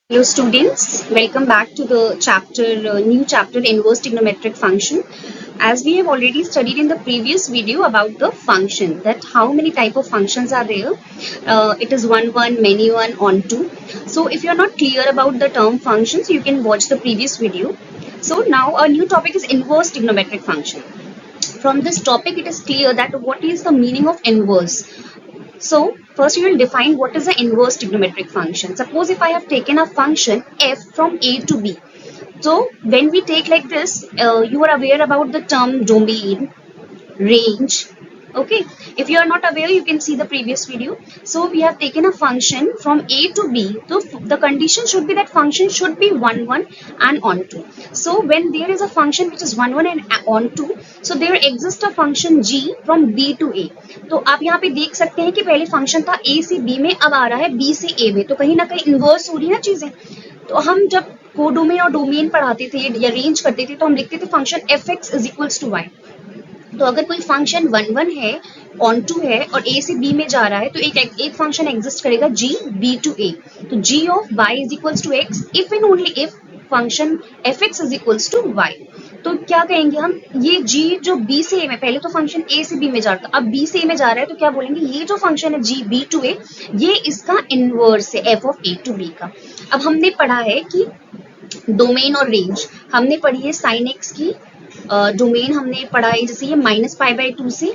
Hello students, welcome back to the new chapter inverse trigonometric function. As we have already studied in the previous video about the function, that how many type of functions are there. It is one, many one, onto. So if you are not clear about the term functions, you can watch the previous video. So now our new topic is inverse trigonometric function. From this topic, it is clear that what is the meaning of inverse. So first we will define what is the inverse trigonometric function. Suppose if I have taken a function f from a to b. So when we take like this, you are aware about the term domain, range. Okay, if you are not aware, you can see the previous video. So we have taken a function from a to b. So the condition should be that function should be 1 and onto. So when there is a function which is 1 and onto, so there exists a function g from b to a. तो आप यहाँ पे देख सकते हैं कि पहले function था a से b में, अब आ रहा है b से a में. तो कहीं ना कहीं इन्वर्स हो रही है ना चीजें. तो हम जब कोडोमेन और डोमेन पढ़ाते थे या रेंज करते थे तो हम लिखते थे function f x is equals to y. तो अगर कोई फंक्शन 1 है, ऑन टू है और a से b में जा रहा है तो एक फंक्शन एग्जिस्ट करेगा g b टू a. तो g of y is equals to x if and only if function f x is equals to y. तो क्या कहेंगे हम, ये g जो b से a में, पहले तो फंक्शन a से b में जा रहा था, अब b से a में जा रहा है, तो क्या बोलेंगे, ये जो फंक्शन है g b टू a, ये इसका इनवर्स है f of a to b का. अब हमने पढ़ा है कि डोमेन और रेंज हमने पढ़ी है साइन एक्स की. डोमेन हमने पढ़ा है जैसे ये -π/2 से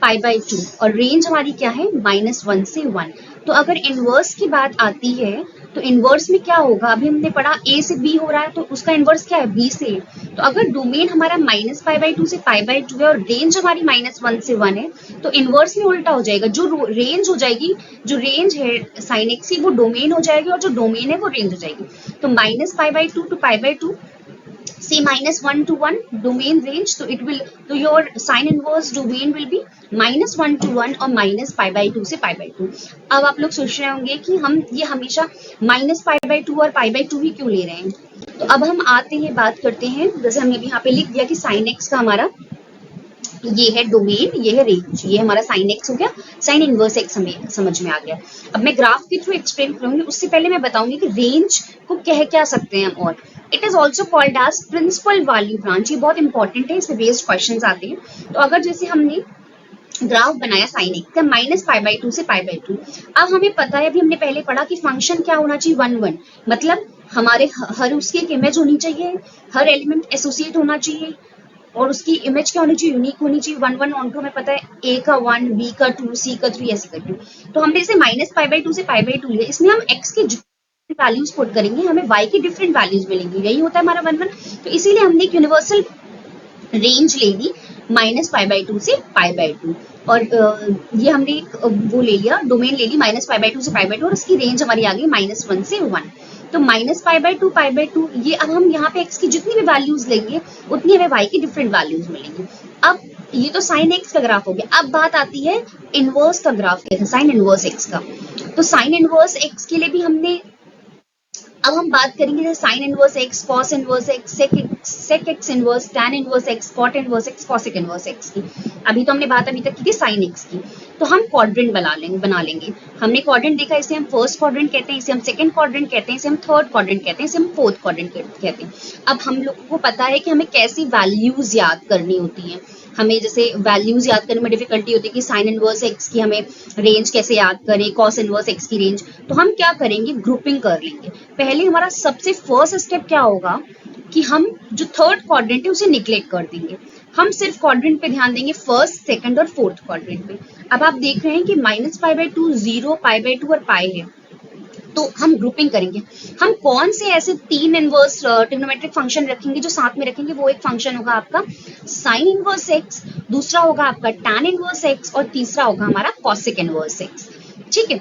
π/2 और रेंज हमारी क्या है -1 से 1. तो अगर इनवर्स की बात आती है तो इनवर्स में क्या होगा, अभी हमने पढ़ा a से b हो रहा है तो उसका इनवर्स क्या है b से. तो अगर डोमेन हमारा -π/2 से π/2 है और रेंज हमारी -1 से 1 है तो इनवर्स में उल्टा हो जाएगा. जो रेंज हो जाएगी, जो रेंज है साइन एक्स की, वो डोमेन हो जाएगी और जो डोमेन है वो रेंज हो जाएगी. तो -π/2 to π/2 say -1 to 1 domain range, so it will, so your sin inverse domain will be -1 to 1 और -π/2 से π/2. अब आप लोग सोच रहे होंगे कि हम ये हमेशा -π/2 और π/2 ही क्यों ले रहे हैं. तो अब हम आते हैं, बात करते हैं, जैसे हमने अभी यहाँ पे लिख दिया कि sin x का हमारा ये है डोमेन, ये है रेंज, ये हमारा साइन एक्स हो गया, साइन इनवर्स एक्स हमें समझ में आ गया. अब मैं ग्राफ के थ्रू एक्सप्लेन करूंगी, उससे पहले मैं बताऊंगी कि रेंज को कह क्या सकते हैं हम. और it is also called as principal value branch. ये बहुत इंपॉर्टेंट है, इससे बेस्ड क्वेश्चन आते हैं. तो अगर जैसे हमने ग्राफ बनाया साइन एक्स का -π/2 से π/2, अब हमें पता है, अभी हमने पहले पढ़ा कि फंक्शन क्या होना चाहिए 1 मतलब हमारे हर उसकी एक इमेज होनी चाहिए, हर एलिमेंट एसोसिएट होना चाहिए और उसकी इमेज क्या होनी चाहिए, यूनिक होनी चाहिए. 1 ऑन टू हमें पता है, a का 1, b का 2, c का 3, ऐसे करके. तो हमने इसे -π/2 से π/2 लिया, इसमें हम x के वैल्यूज पुट करेंगे, हमें y की डिफरेंट वैल्यूज मिलेंगी. यही होता है हमारा 1. तो इसीलिए हमने एक यूनिवर्सल रेंज ले ली -π/2 से π/2 और ये हमने एक वो ले लिया, डोमेन ले ली -π/2 से π/2 और उसकी रेंज हमारी आ गई -1 से 1. तो -π/2 π/2, ये अब हम यहाँ पे x की जितनी भी वैल्यूज लेंगे उतनी हमें y की डिफरेंट वैल्यूज मिलेंगी. अब ये तो साइन एक्स का ग्राफ हो गया. अब बात आती है इनवर्स का ग्राफ, कहते हैं साइन इनवर्स एक्स का. तो साइन इनवर्स एक्स के लिए भी हमने, अब हम बात करेंगे sine inverse x, cos inverse x, sec x inverse, tan inverse x, cot inverse x, cosec inverse x की. अभी तो हमने बात अभी तक की थी साइन एक्स की. तो हम क्वाड्रेंट बना लेंगे. हमने क्वाड्रेंट देखा, इसे हम फर्स्ट क्वाड्रेंट कहते हैं, इसे हम सेकंड क्वाड्रेंट कहते हैं, इसे हम थर्ड क्वाड्रेंट कहते हैं, इसे हम फोर्थ क्वाड्रेंट कहते हैं. अब हम लोगों को पता है कि हमें कैसी वैल्यूज याद करनी होती हैं. हमें जैसे वैल्यूज याद करने में डिफिकल्टी होती है कि साइन इनवर्स एक्स की हमें रेंज कैसे याद करें, कॉस इनवर्स एक्स की रेंज. तो हम क्या करेंगे, ग्रुपिंग कर लेंगे. पहले हमारा सबसे फर्स्ट स्टेप क्या होगा कि हम जो थर्ड क्वाड्रेंट है उसे निग्लेक्ट कर देंगे. हम सिर्फ क्वाड्रेंट पे ध्यान देंगे, फर्स्ट, सेकंड और फोर्थ क्वाड्रेंट पे. अब आप देख रहे हैं कि -π/2, 0, π/2 और पाई है. तो हम ग्रुपिंग करेंगे. हम कौन से ऐसे 3 इनवर्स ट्रिग्नोमेट्रिक फंक्शन रखेंगे जो साथ में रखेंगे, वो एक फंक्शन होगा आपका साइन इनवर्स एक्स, दूसरा होगा आपका टैन इनवर्स एक्स और तीसरा होगा हमारा कॉसेक इनवर्स एक्स. ठीक है.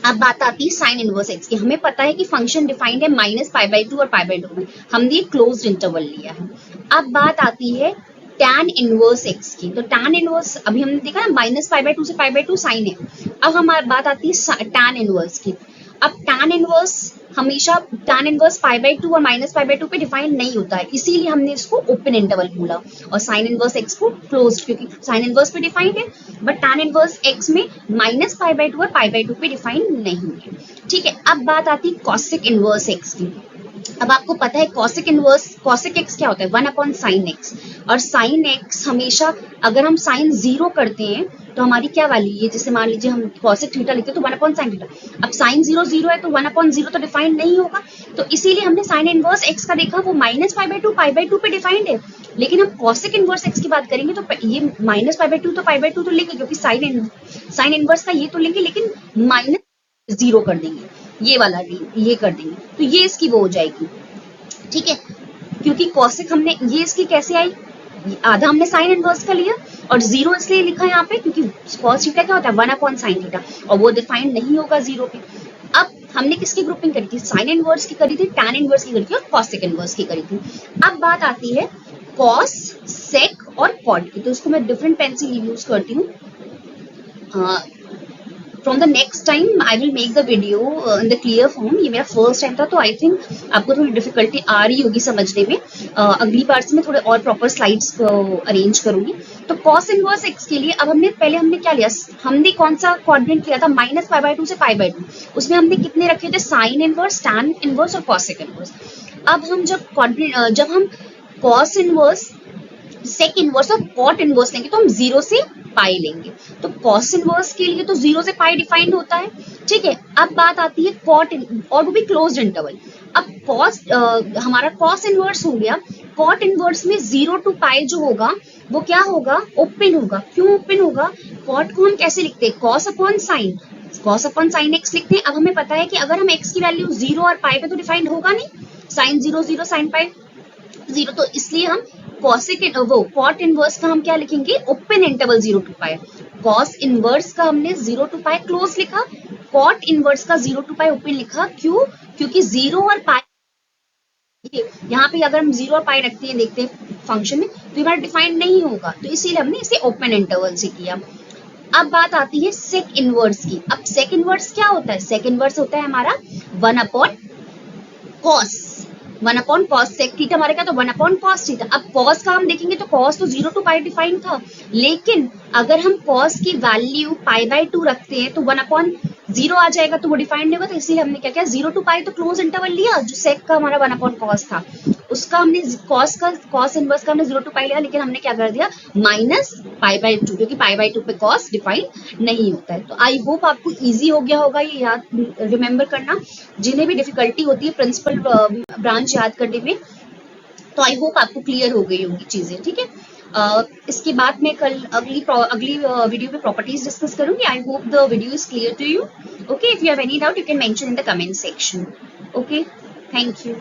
अब बात आती है साइन इनवर्स एक्स की. हमें पता है कि फंक्शन डिफाइंड है -π/2 और π/2 में, हमने एक क्लोज्ड इंटरवल लिया है. अब बात आती है टैन इनवर्स एक्स की. तो टैन इनवर्स अभी हमने देखा ना, -π/2 से π/2 साइन है. अब हमारी बात आती है टैन इनवर्स की. अब टैन इनवर्स हमेशा टैन इनवर्स π/2 और -π/2 पे डिफाइन नहीं होता है, इसीलिए हमने इसको ओपन इंटरवल बोला और साइन इनवर्स एक्स को क्लोज्ड, क्योंकि साइन इनवर्स पे डिफाइंड है बट टैन इनवर्स एक्स में -π/2 और π/2 पे डिफाइन नहीं है. ठीक है, अब बात आती है कॉसिक इनवर्स एक्स की। अब आपको पता है कॉसिक इनवर्स, कॉसिक एक्स क्या होता है, 1 अपॉन साइन एक्स, और साइन एक्स हमेशा अगर हम साइन 0 करते हैं तो हमारी क्या वैल्यू है, जैसे मान लीजिए हम कॉसिक थीटा लिखते हैं तो 1 अपॉन साइन थीटा, अब साइन 0 0 है तो 1 अपॉन 0 तो डिफाइंड नहीं होगा, तो इसीलिए हमने साइन इनवर्स एक्स का देखा वो माइनस पाई बाई टू पे डिफाइंड है, लेकिन हम कॉसिक इनवर्स एक्स की बात करेंगे तो ये माइनस पाई बाई टू तो लेंगे क्योंकि साइन इनवर्स का ये तो लेंगे, लेकिन माइनस 0 कर देंगे, ये वाला ये कर देंगे, तो ये इसकी वो हो जाएगी। ठीक है, क्योंकि कॉसिक हमने ये इसकी कैसे आई, आधा हमने साइन इनवर्स का लिया और 0 इसलिए लिखा यहाँ पे क्योंकि कॉस थीटा क्या होता है 1 अपॉन साइन थीटा, और वो डिफाइंड नहीं होगा 0 पे। अब हमने किसकी ग्रुपिंग करी थी, साइन इनवर्स की करी थी, टैन इनवर्स की करी थी और कॉसिक इनवर्स की करी थी। अब बात आती है कॉस, सेक और कॉट की, तो इसको मैं डिफरेंट पेंसिल यूज करती हूँ। From the next time I will make the video in the clear form, ये मेरा फर्स्ट टाइम था तो आई थिंक आपको थोड़ी डिफिकल्टी आ रही होगी समझने में, अगली बार से मैं थोड़े और प्रॉपर स्लाइड्स अरेंज करूंगी। तो कॉस इनवर्स एक्स के लिए अब पहले हमने क्या लिया, हमने कौन सा क्वाड्रेंट लिया था, माइनस पाई बाई टू से पाई बाई टू, उसमें हमने कितने रखे थे, साइन इनवर्स, टैन इनवर्स और कॉसिक इनवर्स। अब हम जब हम कॉस इनवर्स, सेक इनवर्स और कॉट इनवर्स लेंगे तो हम 0 से पाई लेंगे, तो कॉस इनवर्स के लिए तो 0 से पाई डिफाइंड होता है। ठीक है, अब बात आती है कॉट, और वो भी क्लोज्ड इंटरवल। अब कॉस हमारा कॉस इनवर्स हो गया, कॉट इनवर्स में 0 टू पाई जो होगा वो क्या होगा, ओपन होगा। क्यों ओपन होगा, कॉट को हम कैसे लिखते हैं, cos upon sine, cos upon sine x लिखते हैं। अब हमें पता है कि अगर हम एक्स की वैल्यू 0 और पाई पे तो डिफाइंड होगा नहीं, साइन 0 0 साइन पाई 0, तो इसलिए हम कॉसिक वो कॉट इनवर्स का हम क्या लिखेंगे, open interval 0 to pi. Cos inverse का हमने 0 टू पाई क्लोज लिखा, कॉट इनवर्स का 0 टू पाई ओपन लिखा। क्यों, क्योंकि 0 और पाई यहाँ पे अगर हम 0 और पाई रखते हैं, देखते हैं फंक्शन में, तो हमारा डिफाइंड नहीं होगा, तो इसीलिए हमने इसे ओपन इंटरवल से किया। अब बात आती है सेक इनवर्स की। अब सेक इनवर्स क्या होता है, सेक इनवर्स होता है हमारा 1 upon cos, 1 upon cos, sec theta हमारे क्या, तो 1 अपॉन कॉस थीटा। अब कॉस का हम देखेंगे तो कॉस तो 0 टू पाई डिफाइंड था, लेकिन अगर हम कॉस की वैल्यू पाई बाई 2 रखते हैं तो 1 अपॉन 0 आ जाएगा, तो वो डिफाइंड नहीं होगा, तो इसलिए हमने क्या किया, 0 टू पाई तो क्लोज इंटरवल लिया, जो सेक का हमारा 1 अपॉन कॉस था उसका हमने कॉस इनवर्स का हमने 0 टू पाई लिया, लेकिन हमने क्या कर दिया, माइनस पाई बाई 2, क्योंकि पाई बाई 2 पे कॉस डिफाइंड नहीं होता है। तो आई होप आपको इजी हो गया होगा ये याद रिमेम्बर करना, जिन्हें भी डिफिकल्टी होती है प्रिंसिपल ब्रांच याद करने में, तो आई होप आपको क्लियर हो गई होंगी चीजें। ठीक है, इसके बाद मैं कल अगली वीडियो में प्रॉपर्टीज डिस्कस करूंगी। I hope the video is clear to you. Okay, if you have any doubt you can mention in the comment section. Okay, thank you.